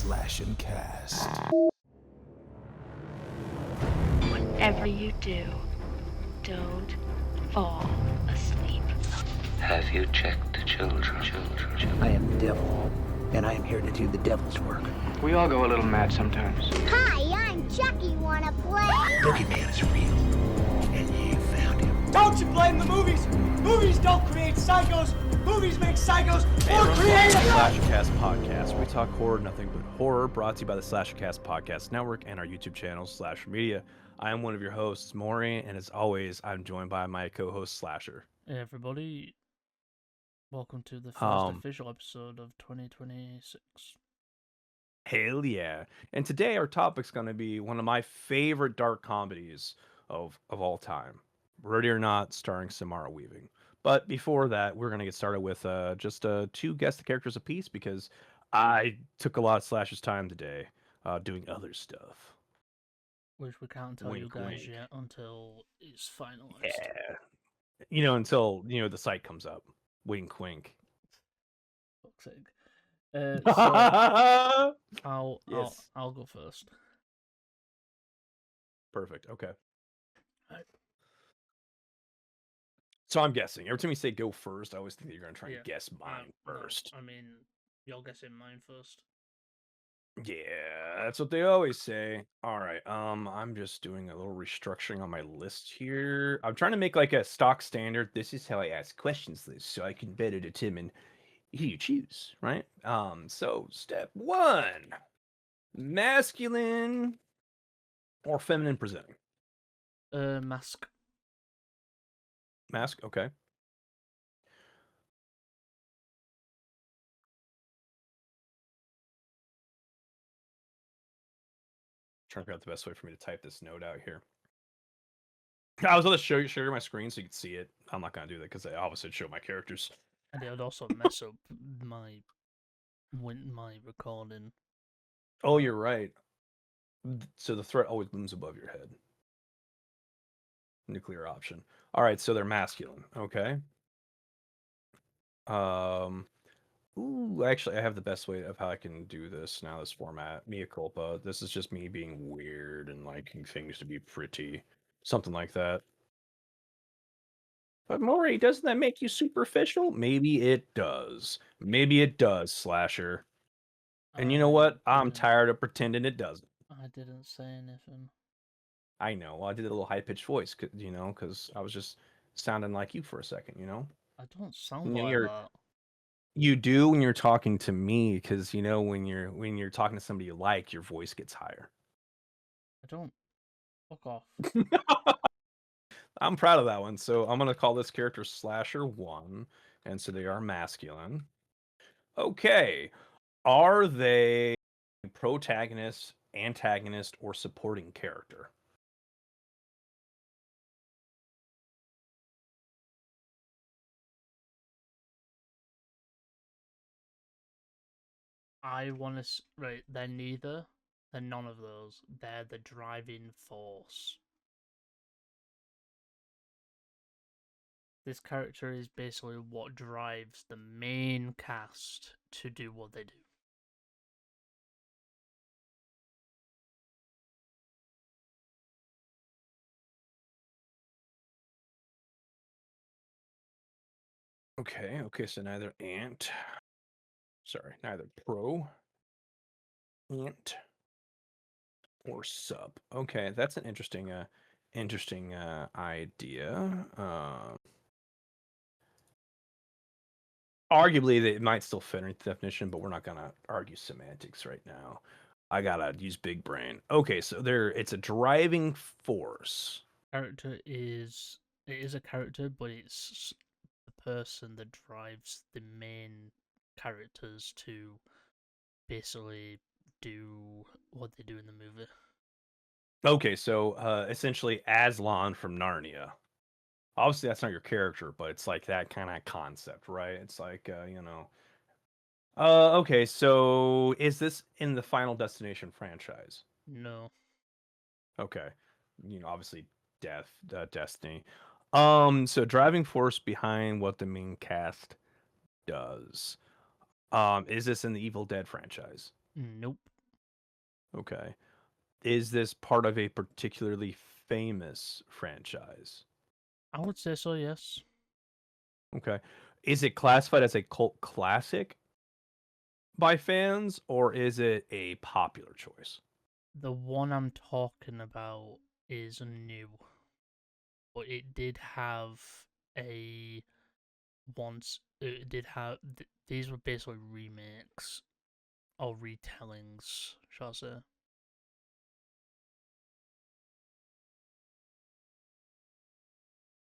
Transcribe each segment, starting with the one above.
Slash and Cast. Whatever you do, don't fall asleep. Have you checked the children? I am the devil, and I am here to do the devil's work. We all go a little mad sometimes. Hi, I'm Chucky. Wanna play? Boogeyman is real, and you found him. Don't you blame the movies! Movies don't create psychos! Movies make psychos more creative! Slasher Cast Podcast. We talk horror, nothing but horror, brought to you by the Slasher Cast Podcast Network and our YouTube channel, Slasher Media. I am one of your hosts, Mori, and as always, I'm joined by my co-host, Slasher. Hey everybody, welcome to the first official episode of 2026. Hell yeah. And today our topic's going to be one of my favorite dark comedies of all time. Ready or Not, starring Samara Weaving. But before that, we're going to get started with just two guest characters apiece because I took a lot of Slasher's time today doing other stuff. Which we can't tell you guys wink. yet until it's finalized. Yeah. Until, the site comes up. Wink, wink. Fuck's sake. So I'll go first. Perfect. Okay. Right. So I'm guessing. Every time you say go first, I always think that you're going to try and guess mine first. No, I mean, you're guessing mine first. Yeah, that's what they always say. All right. I'm just doing a little restructuring on my list here. I'm trying to make like a stock standard. This is how I ask questions list, so I can better determine who you choose, right? So step one: masculine or feminine presenting? Mask. Mask, okay. Trying to figure out the best way for me to type this note out here. I was going to share my screen so you could see it. I'm not going to do that because I obviously show my characters. And it would also mess up my recording. Oh, you're right. So the threat always looms above your head. Nuclear option. All right, so they're masculine. Okay. Ooh, actually, I have the best way of how I can do this now. This format, mea culpa. This is just me being weird and liking things to be pretty, something like that. But Maury, doesn't that make you superficial? Maybe it does. Maybe it does, Slasher. And you know what? I'm tired of pretending it doesn't. I didn't say anything. I know. Well, I did a little high-pitched voice, because I was just sounding like you for a second, I don't sound like that. You do when you're talking to me, because when you're talking to somebody you like, your voice gets higher. I don't. Fuck off. I'm proud of that one. So I'm gonna call this character Slasher 1, and so they are masculine. Okay. Are they protagonist, antagonist, or supporting character? I want to. Right, they're neither. They're none of those. They're the driving force. This character is basically what drives the main cast to do what they do. Okay, so neither pro, ant, or sub. Okay, that's an interesting idea. Arguably, it might still fit into the definition, but we're not gonna argue semantics right now. I gotta use big brain. Okay, so it's a driving force. It is a character, but it's the person that drives the main characters to basically do what they do in the movie. Okay, so essentially Aslan from Narnia. Obviously, that's not your character, but it's like that kind of concept, right? It's like, okay, so is this in the Final Destination franchise? No. Okay. Obviously, Destiny. So driving force behind what the main cast does. Is this in the Evil Dead franchise? Nope. Okay. Is this part of a particularly famous franchise? I would say so, yes. Okay. Is it classified as a cult classic by fans, or is it a popular choice? The one I'm talking about is new, but it did have a once. It did have these were basically remakes or retellings, shall I say?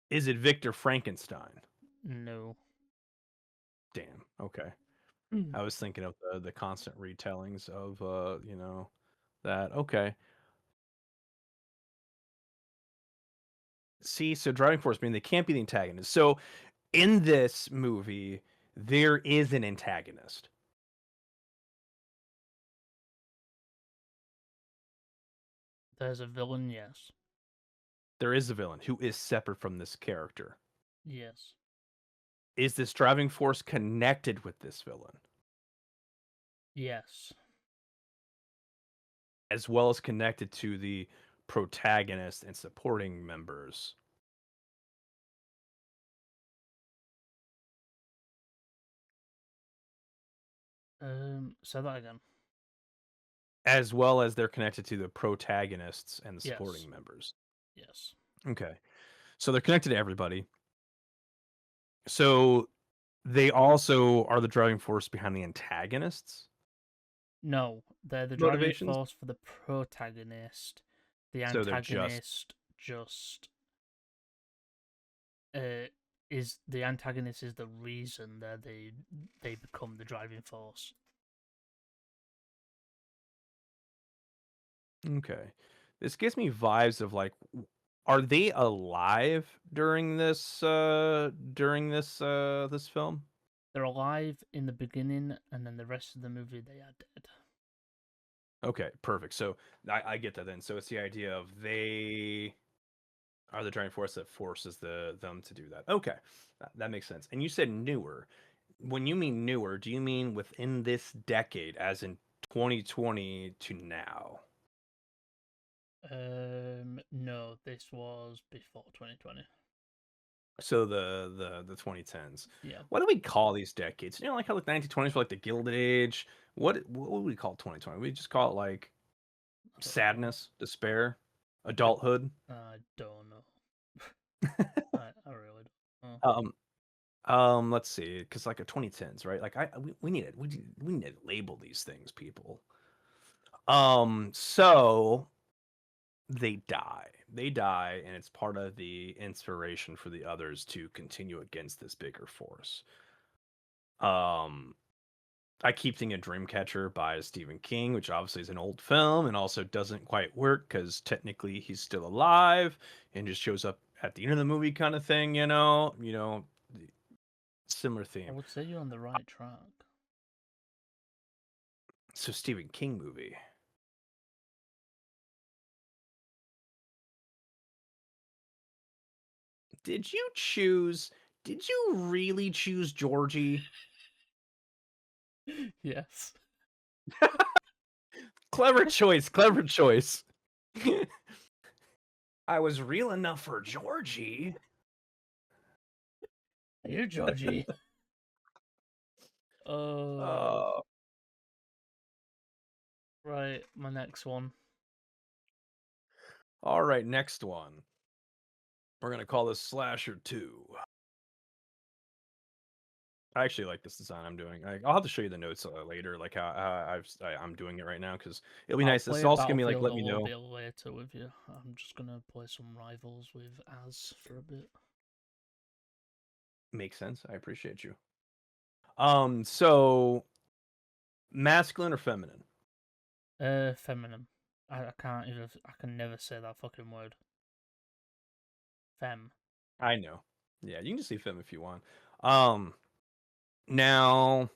Is it Victor Frankenstein? No. Damn. Okay. Mm. I was thinking of the constant retellings of that. Okay. See, so driving force mean they can't be the antagonist. So in this movie, there is an antagonist. There's a villain, yes. There is a villain who is separate from this character. Yes. Is this driving force connected with this villain, Yes. as well as connected to the protagonist and supporting members, Say that again. as well as they're connected to the protagonists and the Yes. supporting members? Yes. Okay. So they're connected to everybody. So they also are the driving force behind the antagonists' No, they're the driving motivations. force for the protagonist. The So they're just antagonist just uh is the antagonist is the reason that they become the driving force. okay. This gives me vibes of like, are they alive during this film? They're alive in the beginning, and then the rest of the movie they are dead. Okay, perfect. So I get that then. So it's the idea of they are the driving force that forces them to do that. Okay, that makes sense. And you said newer. When you mean newer, do you mean within this decade, as in 2020 to now? No, this was before 2020. So the 2010s. Yeah. What do we call these decades? You know, like how like 1920s were like the Gilded Age. What would we call 2020? We just call it like I don't know. sadness, despair, adulthood. I don't know. I really don't know. Let's see, because like a 2010s, right? Like we need it. We need to label these things, people. So they die. They die, and it's part of the inspiration for the others to continue against this bigger force. Um, I keep thinking Dreamcatcher by Stephen King, which obviously is an old film and also doesn't quite work because technically he's still alive and just shows up at the end of the movie, kind of thing. Similar I theme. would say you're on the right track. So Stephen King movie. Did you choose? Did you really choose Georgie? Yes. Clever choice. Clever choice. I was real enough for Georgie. You're Georgie. Uh, Right, my next one. all right, next one. We're gonna call this Slasher 2. I actually like this design I'm doing. I'll have to show you the notes later, like how I'm doing it right now, because it'll be I'll nice. This play is a also gonna be like, Battlefield let a me little know. bit later with you. I'm just gonna play some rivals with Az for a bit. Makes sense. I appreciate you. So masculine or feminine? Feminine. I can't even. I can never say that fucking word. Fem. I know. Yeah, you can just say fem if you want. Um, now,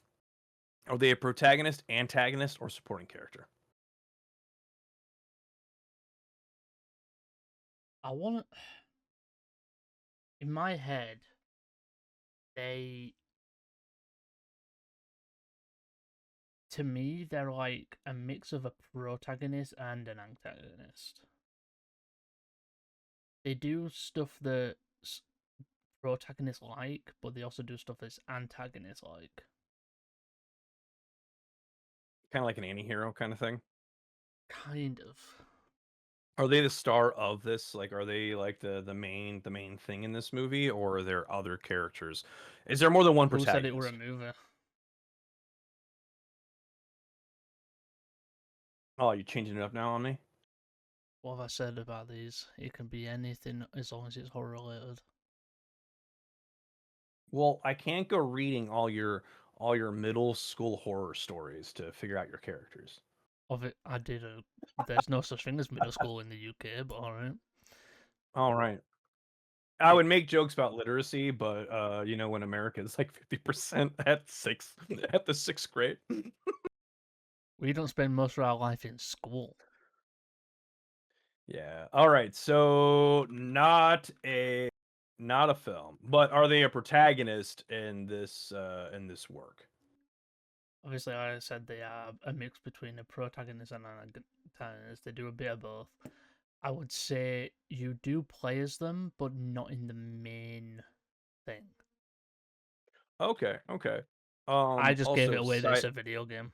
are they a protagonist, antagonist, or supporting character? I want. In my head, they To me, they're like a mix of a protagonist and an antagonist. They do stuff that protagonists like, but they also do stuff that's antagonists like. Kind of like an anti-hero kind of thing. Kind of. Are they the star of this? Like, are they like the main thing in this movie, or are there other characters? Is there more than one Who said it were a protagonist? movie? Oh, you changing it up now on me? What have I said about these? It can be anything as long as it's horror related. Well, I can't go reading all your middle school horror stories to figure out your characters. Of it, I did a. There's no such thing as middle school in the UK, but alright. All right. I It, would make jokes about literacy, but you know, when America is like 50% at at the sixth grade. we don't spend most of our life in school. Yeah. All right. So not a film, but are they a protagonist in this work? Obviously, I said they are a mix between a protagonist and an antagonist. They do a bit of both. I would say you do play as them, but not in the main thing. Okay. Okay. I just gave it Also away that it's side a video game.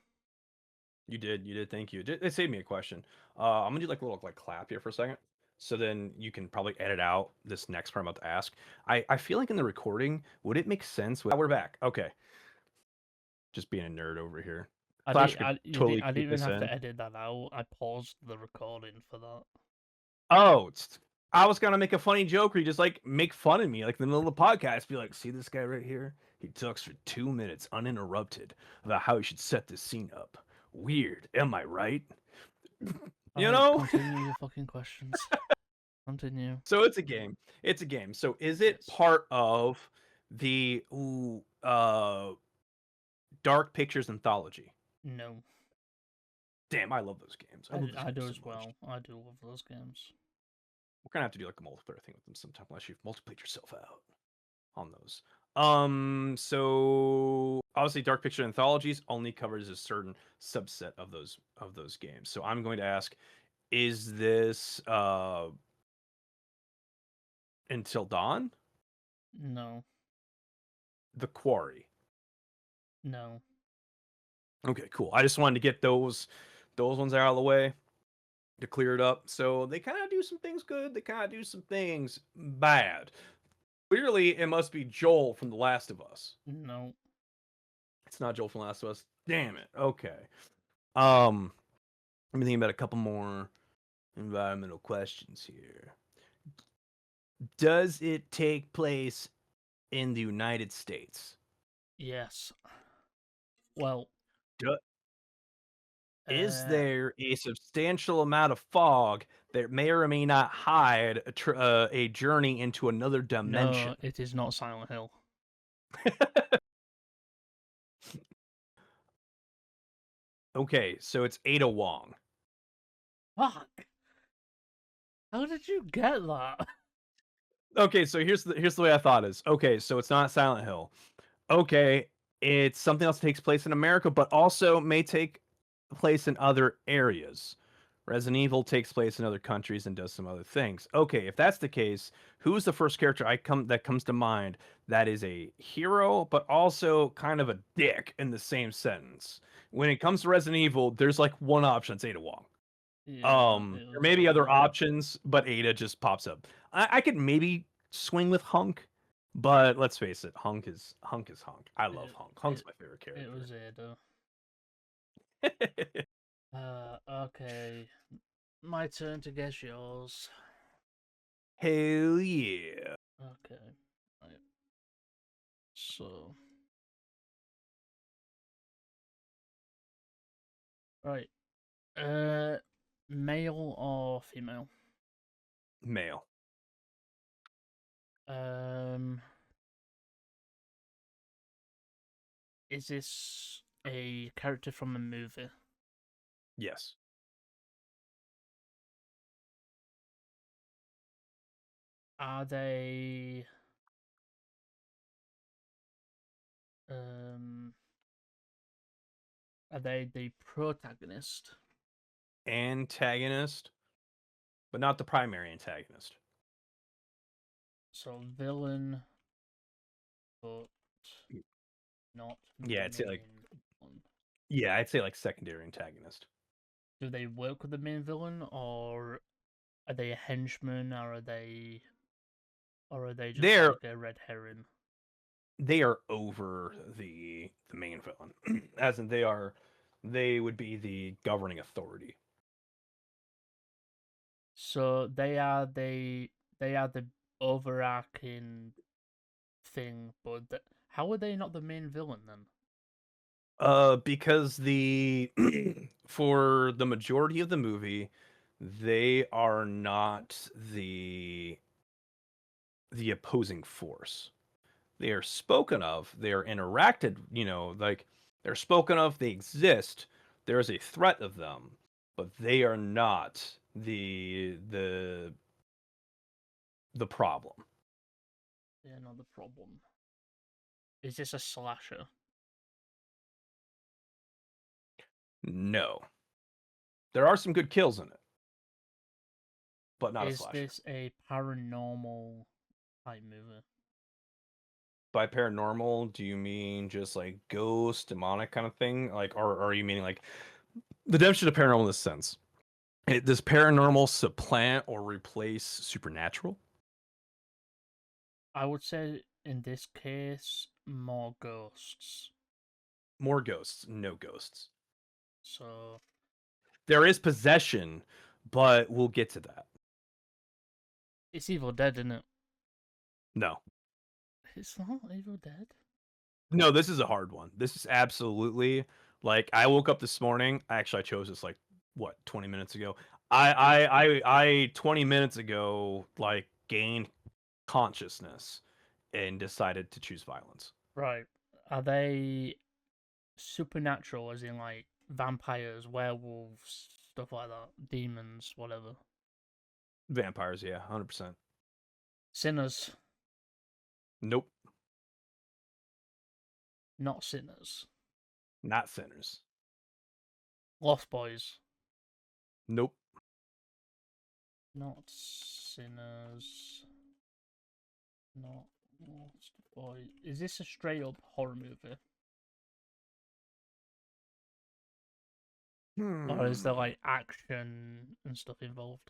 you did, thank you. It saved me a question. I'm gonna do like a little like clap here for a second. So then you can probably edit out this next part I'm about to ask. I feel like in the recording, would it make sense? We're back. Okay. Just being a nerd over here. Clash could totally I didn't keep even this have to in. edit that out. I paused the recording for that. Oh, I was gonna make a funny joke where you just like make fun of me, like in the middle of the podcast, be like, "See this guy right here? He talks for 2 minutes uninterrupted about how he should set this scene up. Weird, am I right?" You Alright, know. continue your fucking questions. Continue. So it's a game. It's a game. So is it Yes. part of the Dark Pictures anthology? No. Damn, I love those games. I love those I games do so as much. well. I do love those games. We're gonna have to do like a multiplayer thing with them sometime unless you've multiplied yourself out on those. So obviously Dark Picture Anthologies only covers a certain subset of those games. So I'm going to ask, is this Until Dawn? No. The Quarry. No. Okay, cool. I just wanted to get those ones out of the way to clear it up. So they kind of do some things good, they kind of do some things bad. Clearly, it must be Joel from The Last of Us. No. It's not Joel from The Last of Us. Damn it. Okay. Let me think about a couple more environmental questions here. Does it take place in the United States? Yes. Well, Do- is uh, there a substantial amount of fog that may or may not hide a journey into another dimension? no, it is not Silent Hill. Okay, so it's Ada Wong. Fuck! How did you get that? Okay, so here's the way I thought is. Okay, so it's not Silent Hill. Okay, it's something else that takes place in America, but also may take place in other areas. Resident Evil takes place in other countries and does some other things. Okay, if that's the case, who's the first character that comes to mind that is a hero, but also kind of a dick in the same sentence? When it comes to Resident Evil, there's like one option, it's Ada Wong. Yeah, it There was may be other Ada. options, but Ada just pops up. I could maybe swing with Hunk, but let's face it, Hunk is Hunk. I love Hunk. Hunk's my favorite It character. was Ada. Okay. My turn to guess yours. Hell yeah. Okay. Right. So. Right. Male or female? Male. Um, is this a character from a movie? Yes. Are they um Are they the protagonist? Antagonist, but not the primary antagonist. So villain, but not Yeah, I'd say main like one. yeah, I'd say like secondary antagonist. Do they work with the main villain, or are they a henchman, or are they just They're like a red herring? they are over the main villain, as in they would be the governing authority. So they are the overarching thing, but how are they not the main villain then? Because the for the majority of the movie, they are not the opposing force. They are spoken of, they are interacted, like they're spoken of, they exist. There is a threat of them, but they are not the problem. They're not the problem. Is this a slasher? No. There are some good kills in it, but not a Is slasher. this a paranormal type movie? By paranormal, do you mean just like ghost, demonic kind of thing? Like, or are you meaning like the definition of paranormal in this sense? Does paranormal supplant or replace supernatural? I would say in this case more ghosts. More ghosts, no ghosts. So There is possession, but we'll get to that. it's Evil Dead, isn't it? No. It's not Evil Dead. No, this is a hard one. This is absolutely like I woke up this morning. I chose this like what 20 minutes ago. I 20 minutes ago like gained consciousness and decided to choose violence. Right. Are they supernatural, as in like vampires, werewolves, stuff like that, demons, whatever? Vampires, yeah, 100%. Sinners, Nope, not sinners. not sinners. Lost Boys, Nope. not sinners. Not Lost Boys. Is this a straight up horror movie? Or is there like action and stuff involved?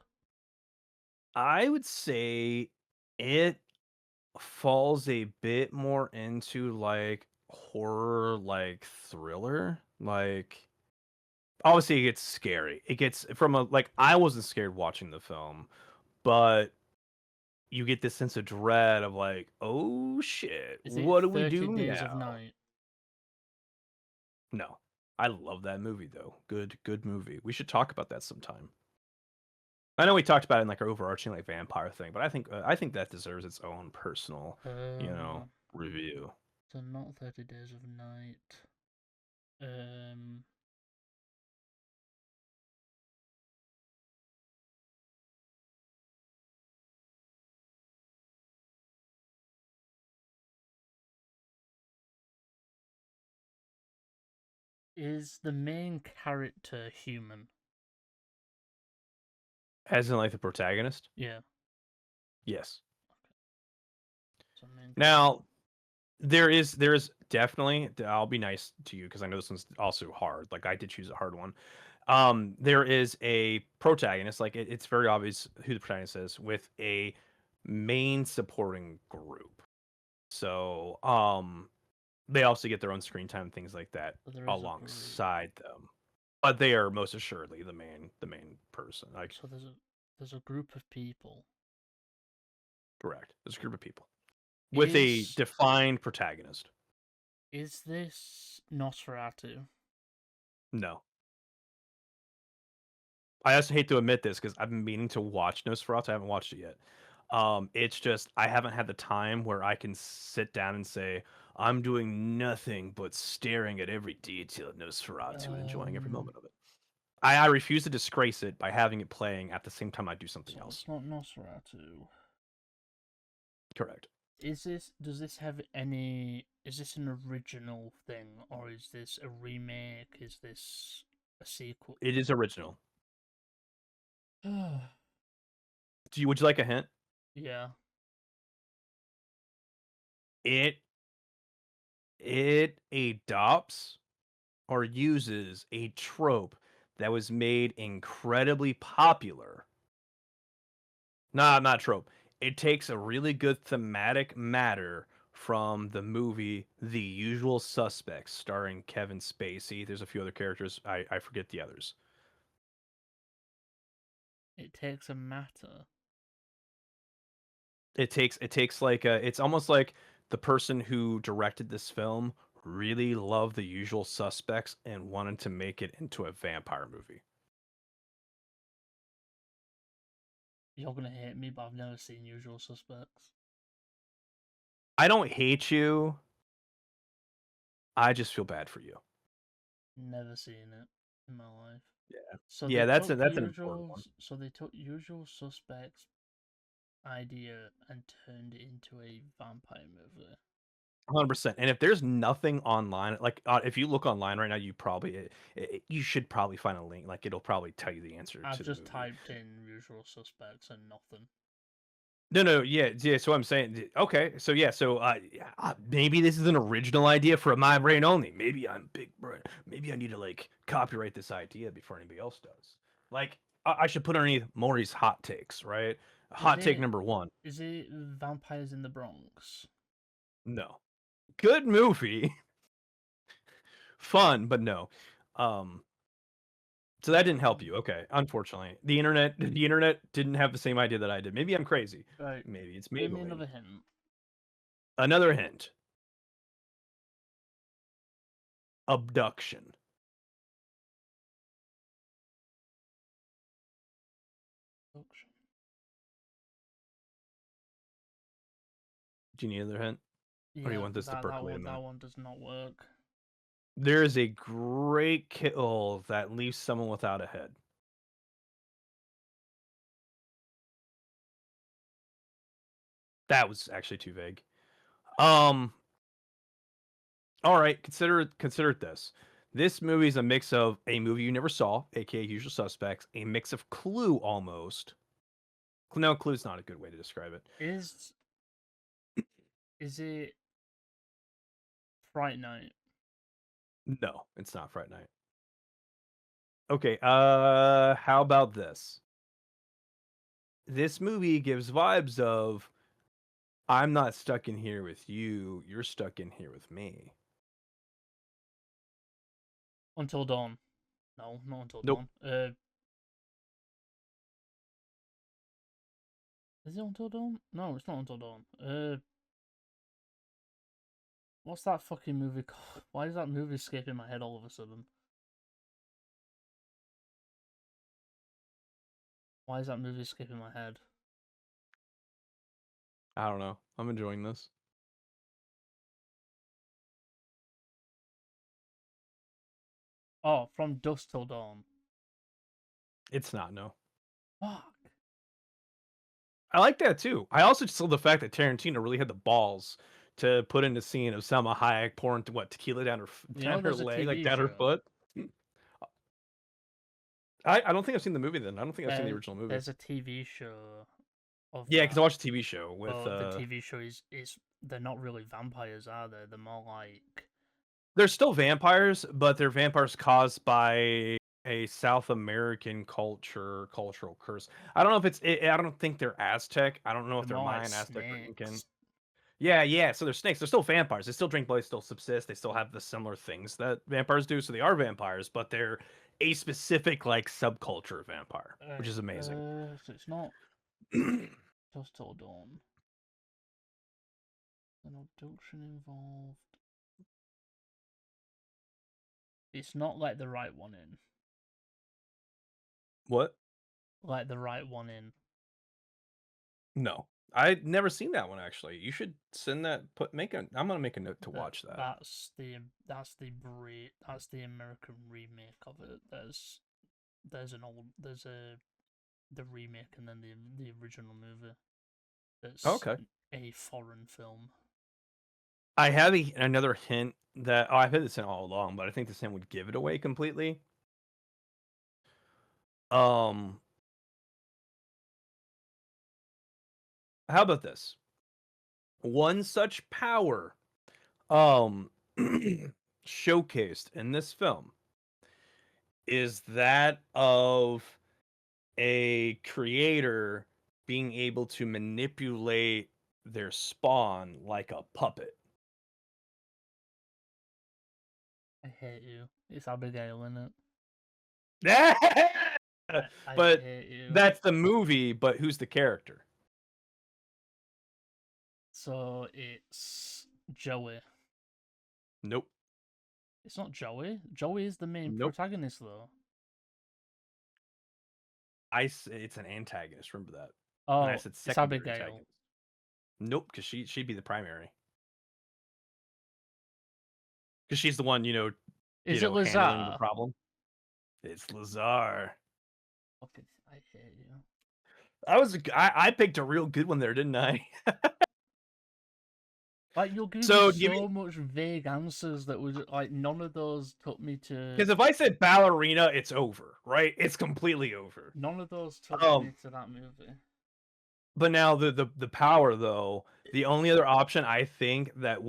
I would say it falls a bit more into like horror, like thriller. Like obviously it gets scary. It gets from a like I wasn't scared watching the film, but you get this sense of dread of like, oh shit, Is it what do we 30 do Days of now? Night? No. I love that movie though. Good movie. We should talk about that sometime. I know we talked about it in like our overarching like vampire thing, but I think that deserves its own personal, review. So not 30 Days of Night. Um, is the main character human? As in like the protagonist? Yeah. Yes. So main Now, there is definitely I'll be nice to you because I know this one's also hard. Like I did choose a hard one. There is a protagonist, like it's very obvious who the protagonist is, with a main supporting group. So, they also get their own screen time, things like that, So there is a group. alongside them. But they are most assuredly the main person. Like So there's a group of people. correct. There's a group of people with a Is defined protagonist. is this Nosferatu? No. I also hate to admit this because I've been meaning to watch Nosferatu. I haven't watched it yet. It's just I haven't had the time where I can sit down and say I'm doing nothing but staring at every detail of Nosferatu and enjoying every moment of it. I refuse to disgrace it by having it playing at the same time I do something So else. it's not Nosferatu. Correct. Does this have any is this an original thing or is this a remake? Is this a sequel? It is original. Yeah. Would you like a hint? It adopts or uses a trope that was made incredibly popular. Nah, not trope. It takes a really good thematic matter from the movie The Usual Suspects, starring Kevin Spacey. There's a few other characters. I forget the others. It takes a matter. It takes like it's almost like the person who directed this film really loved The Usual Suspects and wanted to make it into a vampire movie. You're gonna hate me, but I've never seen Usual Suspects. I don't hate you. I just feel bad for you. Never seen it in my life. Yeah. So Yeah, they that's took an important one. So they took Usual Suspects idea and turned it into a vampire movie. 100%. And if there's nothing online, like if you look online right now, you probably you should probably find a link. Like it'll probably tell you the answer I've to the just movie. typed in Usual Suspects and nothing. No, yeah, yeah. So I'm saying, okay, so yeah, so maybe this is an original idea for my brain only. Maybe I'm big brain. Maybe I need to like copyright this idea before anybody else does. Like I should put underneath Maury's hot takes, right? Hot take number one. Is it Vampires in the Bronx? No. Good movie. Fun, but no. So that didn't help you. Okay. Unfortunately. The internet didn't have the same idea that I did. Maybe I'm crazy. Right. Maybe it's Give me Maybelline. another hint. Another hint. Abduction. Abduction. Do you need another hint? Or do you want this to percolate a minute? That one does not work. There is a great kill that leaves someone without a head. That was actually too vague. All right, consider it this. This movie is a mix of a movie you never saw, aka Usual Suspects, a mix of Clue almost. No, Clue's not a good way to describe it. Is it Fright Night? No, it's not Fright Night. Okay, how about this? This movie gives vibes of I'm not stuck in here with you, you're stuck in here with me. Until Dawn. No, not Until Nope. Dawn. Is it Until Dawn? No, it's not Until Dawn. What's that fucking movie called? Why is that movie escaping my head all of a sudden? Why is that movie escaping my head? I don't know. I'm enjoying this. Oh, From Dusk Till Dawn. It's not, no. Fuck. I like that too. I also just love the fact that Tarantino really had the balls to put in a scene of Selma Hayek pouring tequila down her There's a leg, like TV down her show. foot. I don't think I've seen the movie then. I don't think I've seen the original movie. There's a TV show of Yeah, because I that. watched a TV show with. The TV show is they're not really vampires, are they? They're more like They're still vampires, but they're vampires caused by a South American cultural curse. I don't know if I don't think they're Aztec. I don't know if they're more like Mayan, Aztec, or Incan. snakes. Yeah. So they're snakes. They're still vampires. They still drink blood. They still subsist. They still have the similar things that vampires do. So they are vampires, but they're a specific like subculture of vampire, which is amazing. So it's not Dusk Till Dawn. An abduction involved. It's not Let the Right One In. What? Let the Right One In. No, I'd never seen that one actually. You should send that. I'm gonna make a note to watch that. That's the American remake of it. There's the remake and then the original movie. That's Okay. a foreign film. I have another hint that I've had this hint all along, but I think this hint would give it away completely. Um, how about this? One such power, um, showcased in this film is that of a creator being able to manipulate their spawn like a puppet. I hate you. It's Abigail, isn't but it? I hate you. that's the movie, but who's the character? So it's Joey. Nope. It's not Joey. Joey is the main Nope. protagonist, though. It's an antagonist. Remember that. And I Oh, said it's secondary Abigail. antagonist. Nope, because she'd be the primary. Because she's the one, Is it handling the Lazar? problem. It's Lazar. Okay, I hate you. I picked a real good one there, didn't I? Like, you're giving So me so much vague answers that was like none of those took me to. because if I said ballerina, it's over, right? It's completely over. None of those took me to that movie. But now the power though, the only other option I think that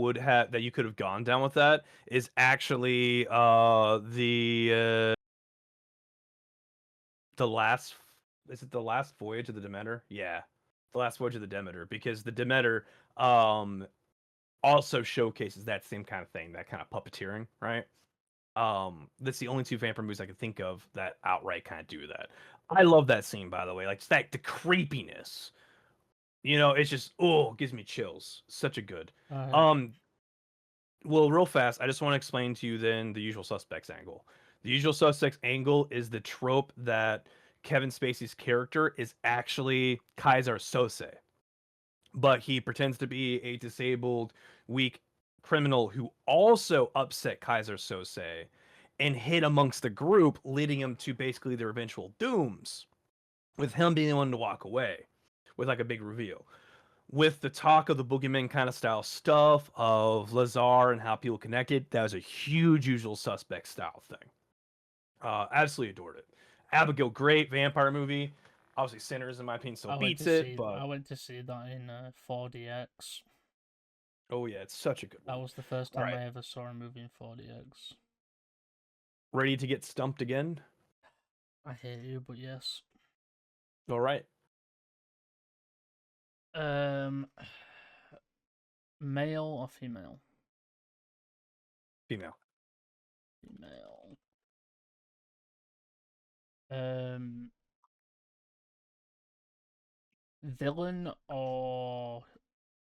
you could have gone down with that is actually the last is it the last voyage of the Demeter? Yeah. The last voyage of the Demeter, because the Demeter also showcases that same kind of thing, that kind of puppeteering, right? That's the only two vampire movies I can think of that outright kind of do that. I love that scene, by the way. Like, just that the creepiness. It's just gives me chills. Such a good. Um, well, real fast, I just want to explain to you then the usual suspects angle. The usual suspects angle is the trope that Kevin Spacey's character is actually Kaiser Sose, but he pretends to be a disabled, weak criminal who also upset Kaiser Sose and hid amongst the group, leading him to basically their eventual dooms, with him being the one to walk away with like a big reveal. With the talk of the boogeyman kind of style stuff of Lazar and how people connected, that was a huge usual suspect style thing. Absolutely adored it. Abigail, great vampire movie. Obviously, Sinners, in my opinion, still beats it, but I went to see that in 4DX. oh yeah, it's such a good That one. was the first All time right, I ever saw a movie in 4DX. ready to get stumped again? I hate you, but yes. All right, Um, male or female? female. Female. Um, villain or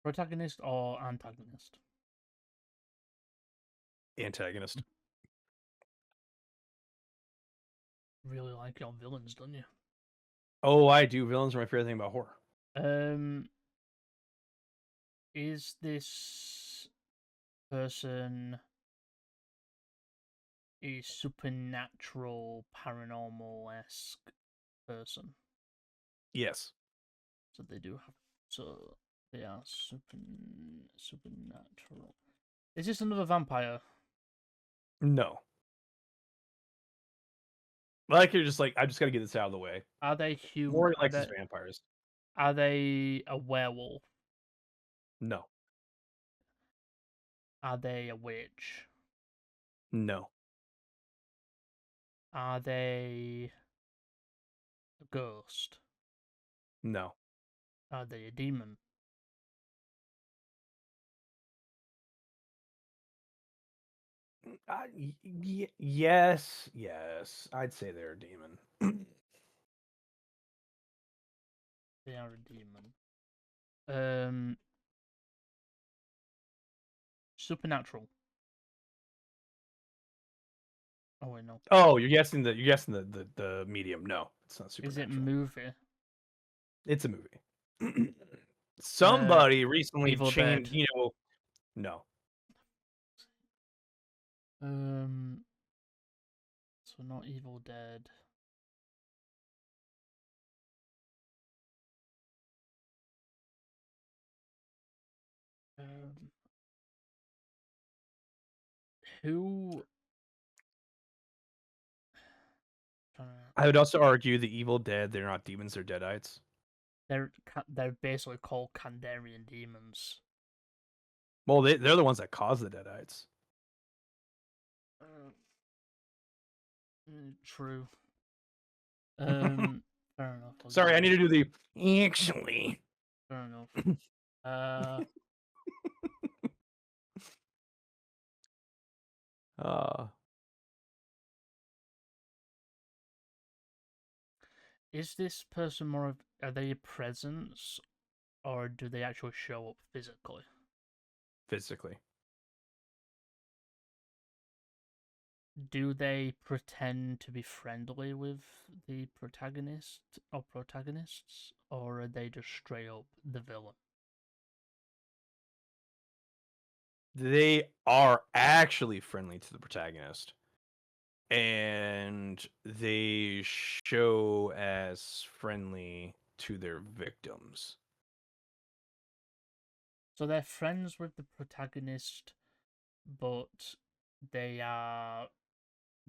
protagonist or antagonist? Antagonist. Really like your villains, don't you? Oh, I do. Villains are my favorite thing about horror. Um, is this person a supernatural, paranormal-esque person? Yes. So they do have. So they are supernatural. Is this another vampire? No. Like you're just like, I just gotta get this out of the way. Are they human? Maury likes his vampires. Are they a werewolf? No. Are they a witch? No. Are they a ghost? No. Are they a demon? Yes. Yes. I'd say they're a demon. They are a demon. Um, supernatural. Oh wait, no. Oh, you're guessing the medium. No, it's not Is supernatural. it movie? It's a movie. Somebody recently Evil changed, Dead. no. So not Evil Dead. who? I would also argue the Evil Dead, they're not demons, they're deadites. They're basically called Kandarian demons. Well, they're the ones that cause the deadites. True. Fair enough. Sorry, I need to do the actually. Fair enough. Uh, Is this person more of? Are they a presence, or do they actually show up physically? physically. Do they pretend to be friendly with the protagonist or protagonists, or are they just straight up the villain? They are actually friendly to the protagonist. And they show as friendly to their victims. So they're friends with the protagonist, but they are,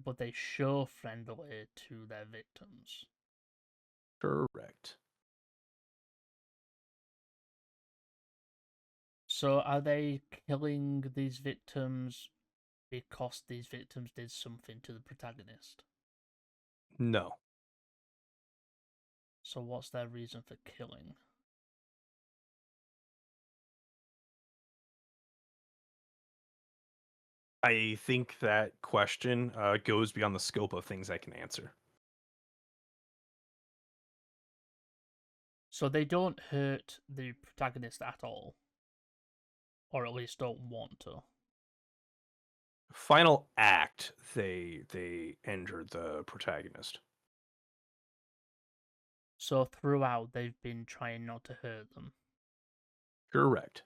but they show friendly to their victims. Correct. So are they killing these victims because these victims did something to the protagonist? No. So what's their reason for killing? I think that question goes beyond the scope of things I can answer. So they don't hurt the protagonist at all, or at least don't want to. Final act, they injured the protagonist. So throughout, they've been trying not to hurt them, Correct.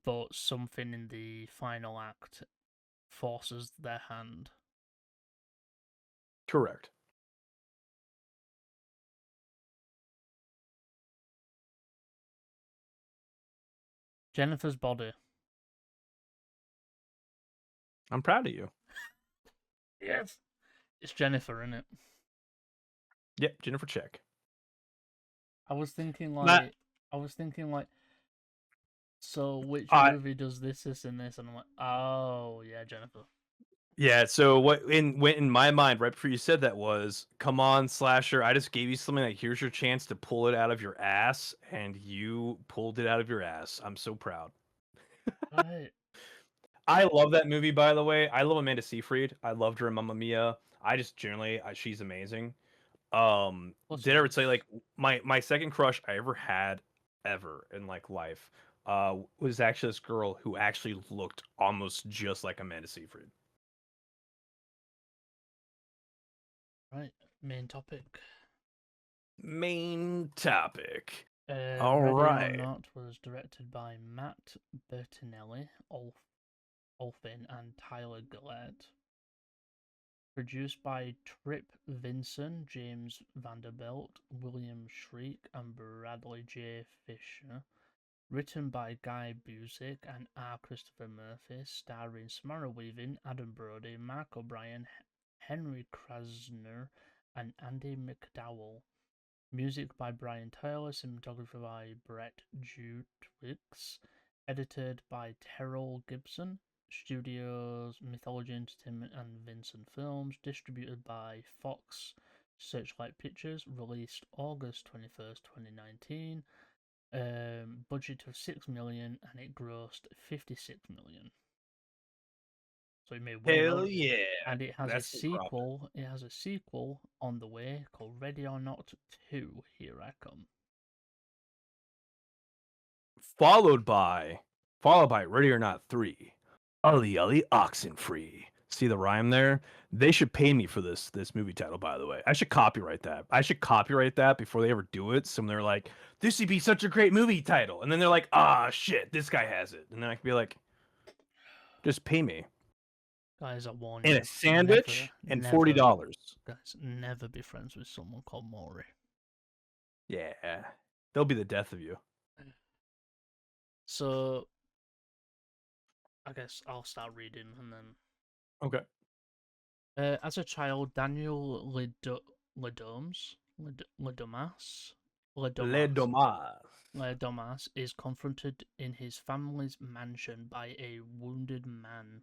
but something in the final act forces their hand. Correct. Jennifer's body. I'm proud of you. Yes. It's Jennifer, isn't it? Yep, Jennifer check. I was thinking That- like, so which I- movie does this, and this? And I'm like, oh yeah, Jennifer. Yeah, so what went in my mind right before you said that was, come on, Slasher, I just gave you something like, here's your chance to pull it out of your ass, and you pulled it out of your ass. I'm so proud. Right. I love that movie, by the way. I love Amanda Seyfried. I loved her in Mamma Mia. I just generally, she's amazing. Did I ever tell you, like, my second crush I ever had ever in like life was actually this girl who actually looked almost just like Amanda Seyfried. Right. Main topic. Main topic. Ready right. or Not was directed by Matt Bertinelli, Olfin, and Tyler Gillette. Produced by Trip Vinson, James Vanderbilt, William Shriek, and Bradley J. Fisher. Written by Guy Busick and R. Christopher Murphy, starring Samara Weaving, Adam Brody, Mark O'Brien, Henry Krasner, and Andy McDowell. Music by Brian Taylor, cinematography by Brett Jutwix, edited by Terrell Gibson, studios Mythology Entertainment and Vincent Films, distributed by Fox Searchlight Pictures, released August 21st, 2019. Budget of 6 million and it grossed 56 million. So it made Hell yeah. And it has That's a the profit. sequel. It has a sequel on the way called Ready or Not 2. Here I Come. Followed by Ready or Not 3. Ully Ully Oxenfree. See the rhyme there? They should pay me for this movie title, by the way. I should copyright that before they ever do it. So they're like, this would be such a great movie title. And then they're like, ah, shit, this guy has it. And then I can be like, just pay me. Guys, I warn you. And a sandwich and $40. Guys, never be friends with someone called Mori. Yeah. They'll be the death of you. So, I guess I'll start reading and then Okay. As a child, Daniel Ledomas Les Ledomas Domas. Ledomas is confronted in his family's mansion by a wounded man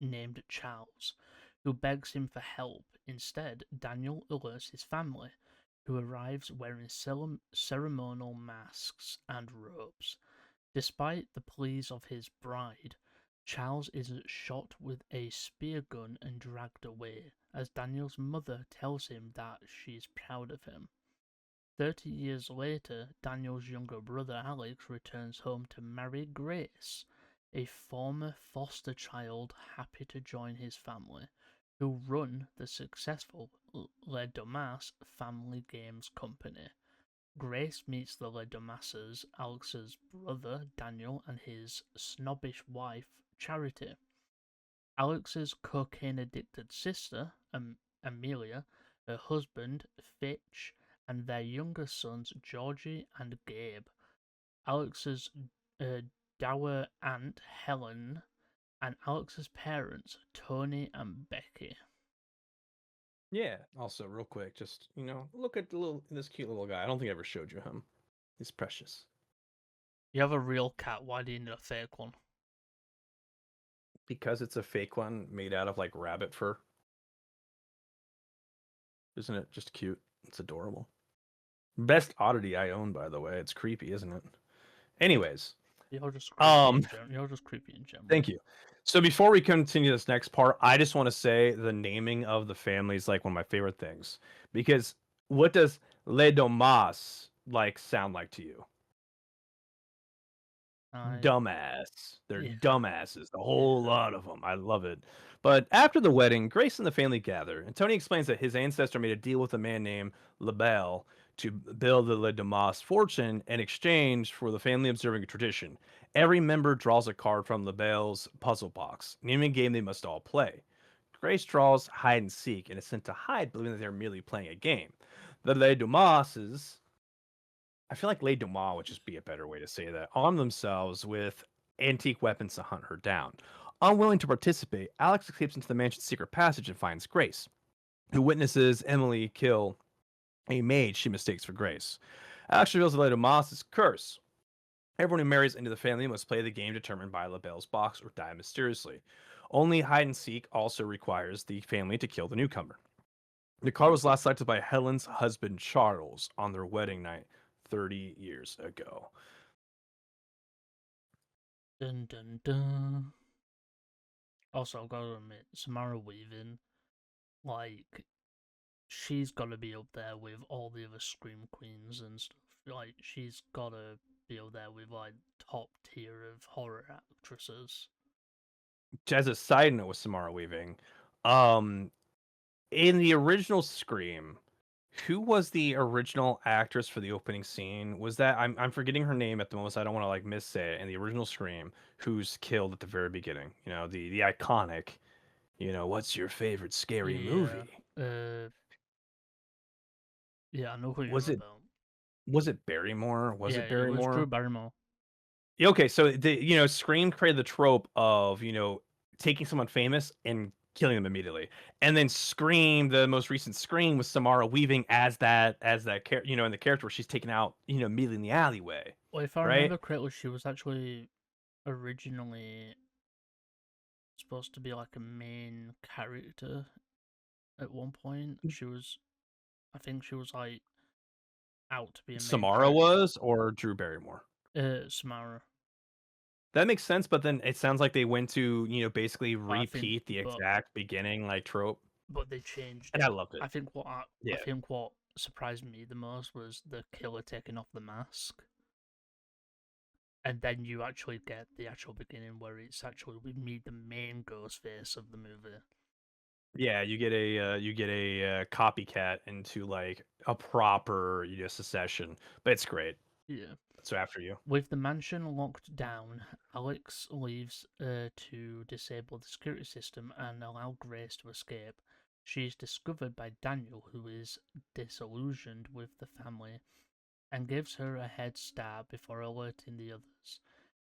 named Charles, who begs him for help. Instead, Daniel alerts his family, who arrives wearing ceremonial masks and robes. Despite the pleas of his bride, Charles is shot with a spear gun and dragged away, as Daniel's mother tells him that she is proud of him. 30 years later, Daniel's younger brother Alex returns home to marry Grace, a former foster child happy to join his family, who run the successful Le Domas Family Games Company. Grace meets the Le Domases, Alex's brother Daniel, and his snobbish wife Charity. Alex's cocaine addicted sister, Amelia, her husband Fitch, and their younger sons Georgie and Gabe. Alex's uh, dour aunt Helen, and Alex's parents Tony and Becky. Yeah. Also, real quick, just look at this cute little guy. I don't think I ever showed you him. He's precious. You have a real cat, why do you need a fake one? Because it's a fake one made out of like rabbit fur. Isn't it just cute? It's adorable. Best oddity I own, by the way. It's creepy, isn't it? Anyways, You're just creepy in general. You're just creepy in general. thank you. So before we continue this next part, I just want to say the naming of the family is like one of my favorite things because what does Les Domas like sound like to you? Dumbass. They're Yeah. dumbasses, the whole lot of them. I love it. But after the wedding, Grace and the family gather, and Tony explains that his ancestor made a deal with a man named Labelle to build the Le Damas fortune in exchange for the family observing a tradition. Every member draws a card from Labelle's puzzle box, naming a game they must all play. Grace draws hide and seek and is sent to hide, believing that they're merely playing a game. The Le Dumases, I feel like Les Dumas would just be a better way to say that, arm themselves with antique weapons to hunt her down. Unwilling to participate, Alex escapes into the mansion's secret passage and finds Grace, who witnesses Emily kill a maid she mistakes for Grace. Alex reveals the Les Dumas' curse. Everyone who marries into the family must play the game determined by LaBelle's box or die mysteriously. Only hide and seek also requires the family to kill the newcomer. The card was last selected by Helen's husband Charles on their wedding night 30 years ago. Dun dun dun. Also, I've got to admit, Samara Weaving, like, she's got to be up there with all the other Scream Queens and stuff. Like, she's got to be up there with, like, top tier of horror actresses. As a side note with Samara Weaving, in the original Scream, who was the original actress for the opening scene? Was that I'm forgetting her name at the moment, so I don't want to like miss say it. In the original Scream, who's killed at the very beginning? The iconic. What's your favorite scary movie? Yeah, I know who Was you're it about. was it Barrymore? Was Yeah, it it was Drew Barrymore? Barrymore. Yeah, okay, so Scream created the trope of taking someone famous and killing them immediately, and then Scream, the most recent Scream, with Samara Weaving as that character, in the character where she's taken out, immediately in the alleyway, Well, if I right? remember correctly, she was actually originally supposed to be like a main character at one point. I think she was like out to be a main Samara character. was or Drew Barrymore. Samara. That makes sense, but then it sounds like they went to basically But I think, repeat the but exact beginning like trope, but they changed and it. I loved it. I think I Yeah. think what surprised me the most was the killer taking off the mask, and then you actually get the actual beginning where it's actually we meet the main ghost face of the movie. Yeah, you get a copycat into like a proper secession, but it's great. Yeah. So after you, With the mansion locked down, Alex leaves to disable the security system and allow Grace to escape. She is discovered by Daniel, who is disillusioned with the family, and gives her a head start before alerting the others.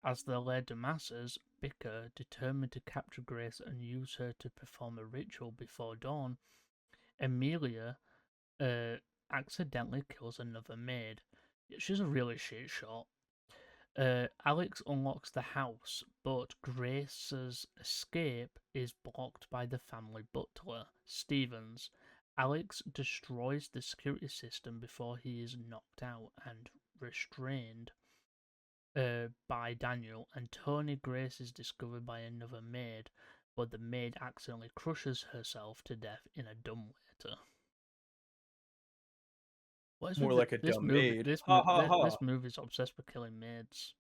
As the later masses bicker, determined to capture Grace and use her to perform a ritual before dawn, Amelia accidentally kills another maid. She's a really shit shot. Alex unlocks the house, but Grace's escape is blocked by the family butler, Stevens. Alex destroys the security system before he is knocked out and restrained by Daniel, and Tony Grace is discovered by another maid, but the maid accidentally crushes herself to death in a dumbwaiter. What is More with like a this dumb movie? maid. Ha ha ha. This movie's obsessed with killing maids.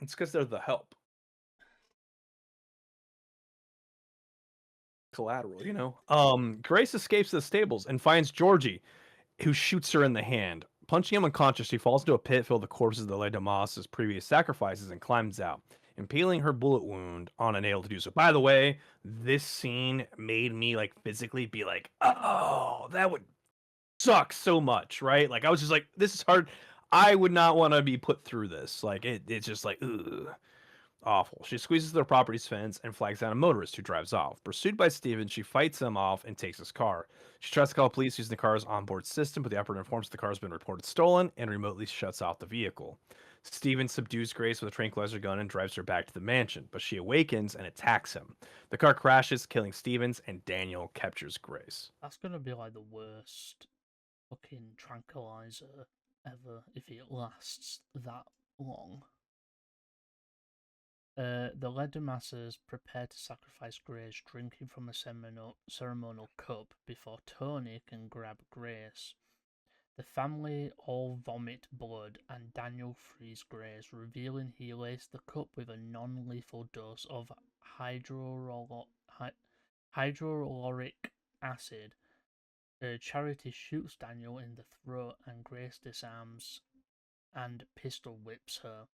It's because they're the help. Collateral, you know. Grace escapes the stables and finds Georgie, who shoots her in the hand. Punching him unconscious, she falls into a pit filled with the corpses of the Lady Moss's previous sacrifices and climbs out, impaling her bullet wound on a nail to do so. By the way, this scene made me like physically be like, oh, that would suck so much, right? Like I was just like, this is hard. I would not want to be put through this. Like it's just like, ugh. Awful. She squeezes the property's fence and flags down a motorist who drives off. Pursued by Steven, she fights him off and takes his car. She tries to call police using the car's onboard system, but the operator informs the car has been reported stolen and remotely shuts off the vehicle. Steven subdues Grace with a tranquilizer gun and drives her back to the mansion, but she awakens and attacks him. The car crashes, killing Stevens, and Daniel captures Grace. That's gonna be like the worst fucking tranquilizer ever if it lasts that long. The Leda Masters prepare to sacrifice Grace, drinking from a ceremonial cup before Tony can grab Grace. The family all vomit blood, and Daniel frees Grace, revealing he laced the cup with a non-lethal dose of hydroloric acid. Charity shoots Daniel in the throat, and Grace disarms and pistol whips her.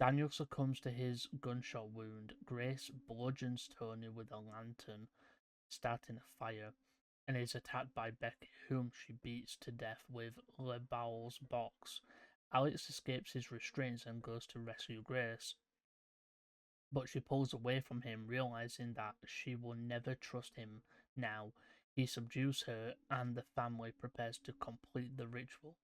Daniel succumbs to his gunshot wound. Grace bludgeons Tony with a lantern, starting a fire, and is attacked by Becky, whom she beats to death with LeBal's box. Alex escapes his restraints and goes to rescue Grace, but she pulls away from him, realizing that she will never trust him now. He subdues her, and the family prepares to complete the ritual.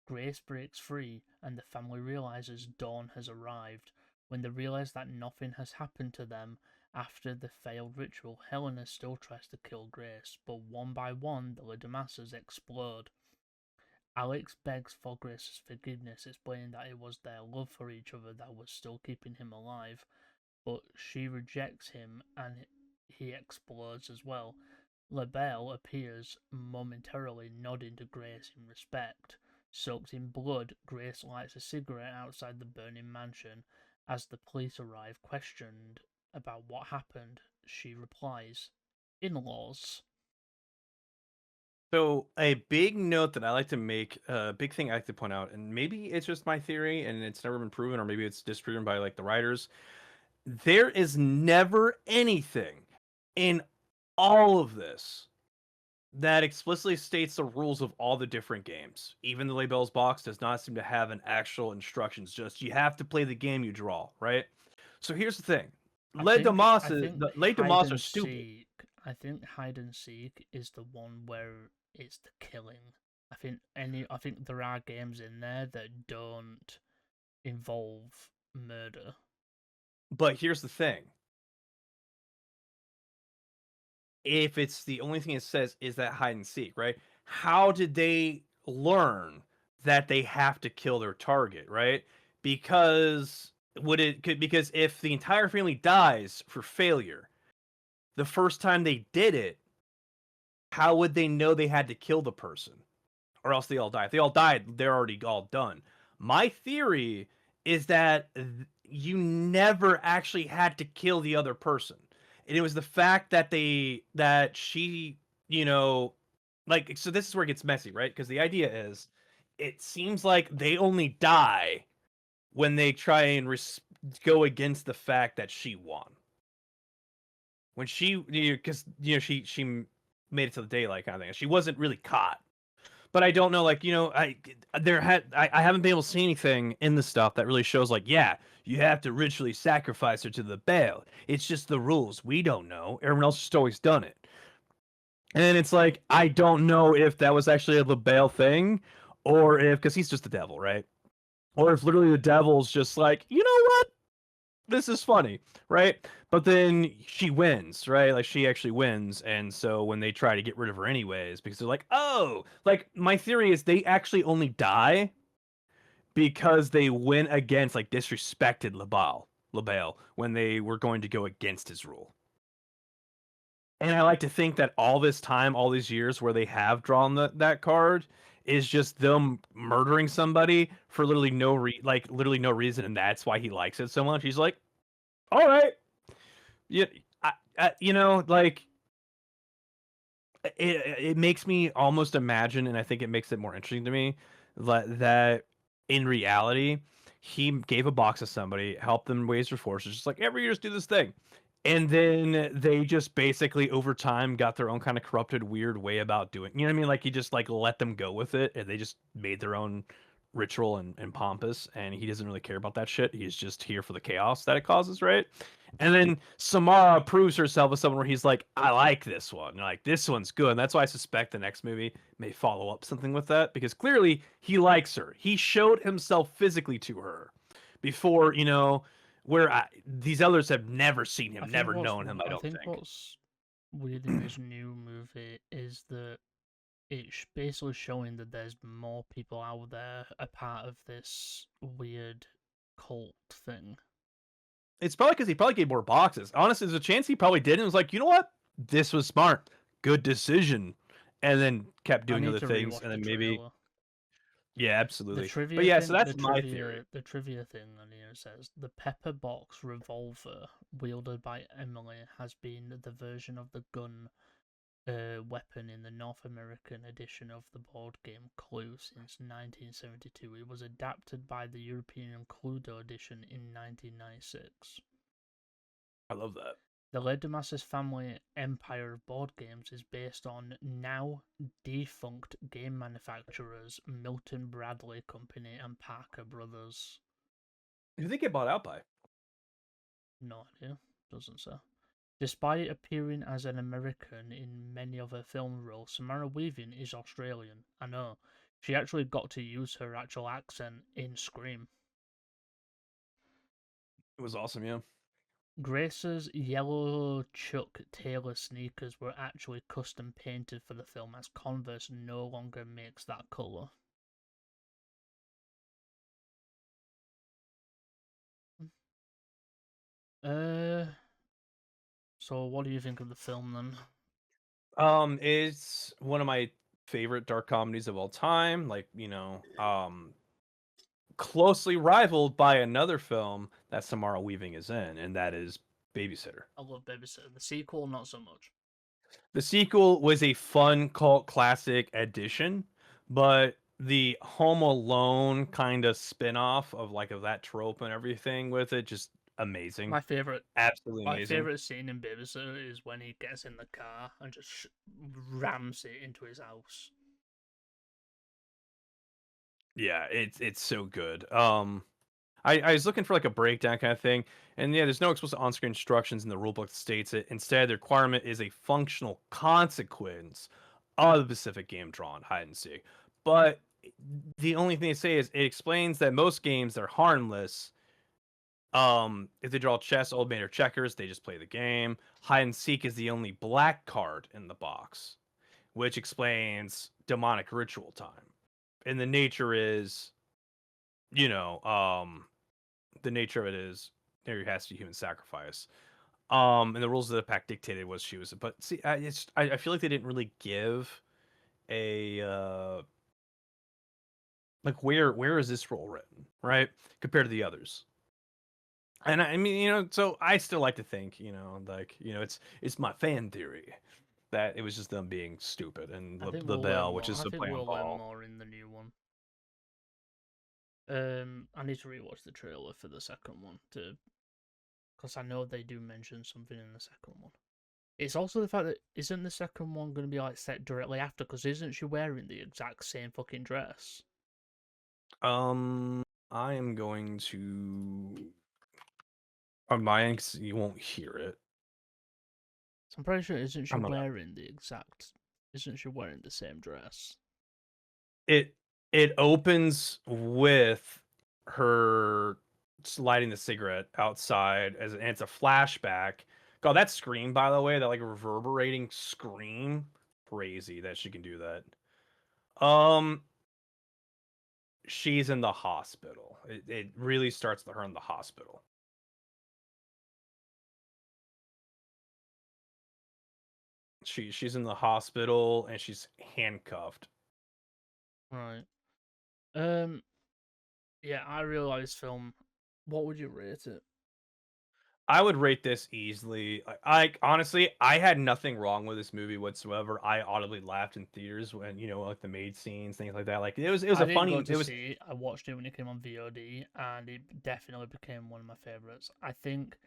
Grace breaks free, and the family realizes dawn has arrived. When they realize that nothing has happened to them after the failed ritual, Helena still tries to kill Grace, but one by one the Lidamasas explode. Alex begs for Grace's forgiveness, explaining that it was their love for each other that was still keeping him alive, but she rejects him and he explodes as well. LaBelle appears momentarily, nodding to Grace in respect. Soaked in blood, Grace lights a cigarette outside the burning mansion. As the police arrive, questioned about what happened, she replies, "In-laws." So a big note that I like to make, a big thing I like to point out, and maybe it's just my theory and it's never been proven, or maybe it's disproven by like the writers. There is never anything in all of this that explicitly states the rules of all the different games. Even the Label's box does not seem to have an actual instructions. Just you have to play the game you draw, right? So here's the thing: I think Les hide Damas are and stupid. seek. I think hide and seek is the one where it's the killing. I think there are games in there that don't involve murder. But here's the thing: if it's the only thing it says is that hide and seek, right? How did they learn that they have to kill their target, right? Because because if the entire family dies for failure the first time they did it, how would they know they had to kill the person? Or else they all die. If they all died, they're already all done. My theory is that you never actually had to kill the other person. And it was the fact that she, you know, like, so this is where it gets messy, right? Because the idea is it seems like they only die when they try and go against the fact that she won. When she, because she made it to the daylight kind of thing. She wasn't really caught. but I don't know, like, I haven't been able to see anything in the stuff that really shows, like, yeah, you have to ritually sacrifice her to the Baal. It's just the rules. We don't know. Everyone else just always done it. And it's like, I don't know if that was actually a Baal thing, or if, because he's just the devil, right? Or if literally the devil's just like, you know what? This is funny, right? But then she wins, right? Like she actually wins, and so when they try to get rid of her anyways, because they're like, oh, like my theory is they actually only die because they went against, like, disrespected Labal when they were going to go against his rule. And I like to think that all this time, all these years where they have drawn that card is just them murdering somebody for literally literally no reason, and that's why he likes it so much. He's like, all right, yeah, like it makes me almost imagine, and I think it makes it more interesting to me that in reality, he gave a box to somebody, helped them raise their forces, just like every year, just do this thing. And then they just basically over time got their own kind of corrupted, weird way about doing. You know what I mean? Like he just like let them go with it, and they just made their own ritual and pompous. And he doesn't really care about that shit. He's just here for the chaos that it causes, right? And then Samara proves herself as someone where he's like, I like this one. Like this one's good. And that's why I suspect the next movie may follow up something with that, because clearly he likes her. He showed himself physically to her before, where these others have never seen him, never known him. I don't think. What's weird in this new movie is that it's basically showing that there's more people out there a part of this weird cult thing. It's probably because he probably gave more boxes. Honestly, there's a chance he probably did, and was like, you know what, this was smart, good decision, and then kept doing other things, and then maybe. Yeah, absolutely. But yeah, so that's my theory. The trivia thing on here says the pepper box revolver wielded by Emily has been the version of the gun weapon in the North American edition of the board game Clue since 1972. It was adapted by the European Cluedo edition in 1996. I love that. The Ledermaster's family empire of board games is based on now defunct game manufacturers Milton Bradley Company and Parker Brothers. Who did they get bought out by? No idea. Doesn't say. Despite appearing as an American in many of her film roles, Samara Weaving is Australian. I know. She actually got to use her actual accent in Scream. It was awesome, yeah. Grace's yellow Chuck Taylor sneakers were actually custom painted for the film, as Converse no longer makes that colour. So what do you think of the film then? It's one of my favorite dark comedies of all time. Like, closely rivaled by another film that Samara Weaving is in, and that is Babysitter. I love Babysitter. The sequel, not so much. The sequel was a fun cult classic addition, but the Home Alone kind of spin-off of that trope and everything with it, just amazing. Absolutely amazing. My favorite scene in Babysitter is when he gets in the car and just rams it into his house. Yeah, it's so good. I was looking for like a breakdown kind of thing, and yeah, there's no explicit on-screen instructions in the rulebook that states it. Instead, the requirement is a functional consequence of the specific game drawn, hide and seek. But the only thing they say is it explains that most games are harmless. If they draw chess, old man, or checkers, they just play the game. Hide and seek is the only black card in the box, which explains demonic ritual time. And the nature is, the nature of it is there has to be human sacrifice. And the rules of the pact dictated what she was. But see, I feel like they didn't really give a like where is this rule written, right, compared to the others. And I mean, so I still like to think, it's my fan theory that it was just them being stupid and the bell, which is the plan ball. Learn more in the new one. I need to rewatch the trailer for the second one because I know they do mention something in the second one. It's also the fact that isn't the second one going to be like set directly after? Because isn't she wearing the exact same fucking dress? I am going to on my end 'cause you won't hear it. So I'm pretty sure isn't she I'm not. wearing the exact? Isn't she wearing the same dress? It opens with her lighting the cigarette outside and it's a flashback. God, that scream, by the way, that like reverberating scream, crazy that she can do that. She's in the hospital. It really starts with her in the hospital. She's in the hospital and she's handcuffed. Right. Yeah, I really like this film. What would you rate it? I would rate this easily. I honestly, I had nothing wrong with this movie whatsoever. I audibly laughed in theaters when like the maid scenes, things like that. Like it was I a didn't funny. go to It was see it. I watched it when it came on VOD, and it definitely became one of my favorites. I think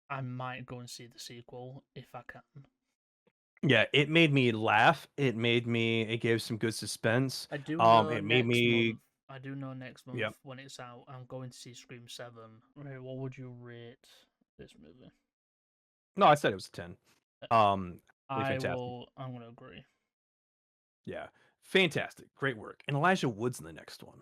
I might go and see the sequel if I can. yeah. It made me laugh. It gave some good suspense. I do know It made next me. month. I do know next month Yep. when it's out, I'm going to see Scream 7. Right, what would you rate this movie? No, I said it was a 10. Really fantastic. I'm gonna agree. Yeah, fantastic, great work. And Elijah Wood's in the next one.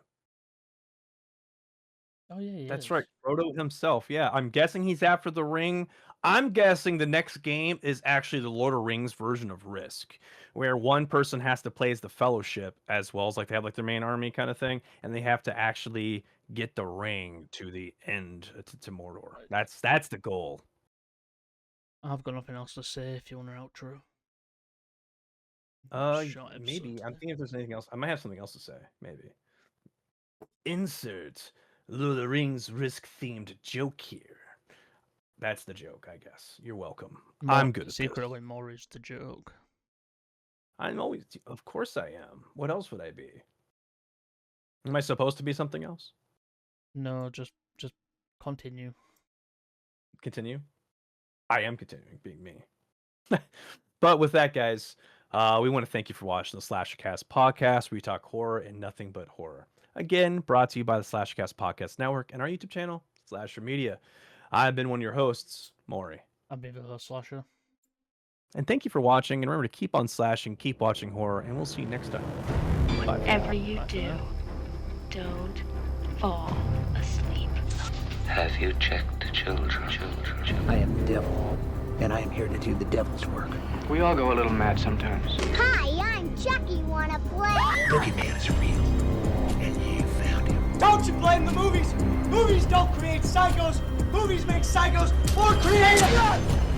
Oh yeah, he That's is. right, Frodo himself. Yeah, I'm guessing he's after the ring. I'm guessing the next game is actually the Lord of Rings version of Risk, where one person has to play as the Fellowship as well as like they have like their main army kind of thing, and they have to actually get the ring to the end to Mordor. Right. That's the goal. I've got nothing else to say. If you want an outro. Short Maybe episode I'm today. thinking if there's anything else. I might have something else to say. Maybe insert Lord of the Rings Risk themed joke here. That's the joke, I guess. You're welcome. I'm good at this. Secretly, Mori's the joke. I'm always, of course I am. What else would I be? Am I supposed to be something else? No, just continue. Continue? I am continuing being me. But with that, guys, we want to thank you for watching the Slasher Cast podcast, where we talk horror and nothing but horror. Again, brought to you by the Slasher Cast Podcast Network and our YouTube channel, Slasher Media. I've been one of your hosts, Mori. I've been the Slasher. And thank you for watching. And remember to keep on slashing, keep watching horror, and we'll see you next time. Bye. Whatever you Bye for do, now. don't fall asleep. Have you checked the children? I am the devil, and I am here to do the devil's work. We all go a little mad sometimes. Hi, I'm Chucky. Wanna play? Boogeyman is real, and you found him. Don't you blame the movies? Movies don't create psychos. Movies make psychos more creative.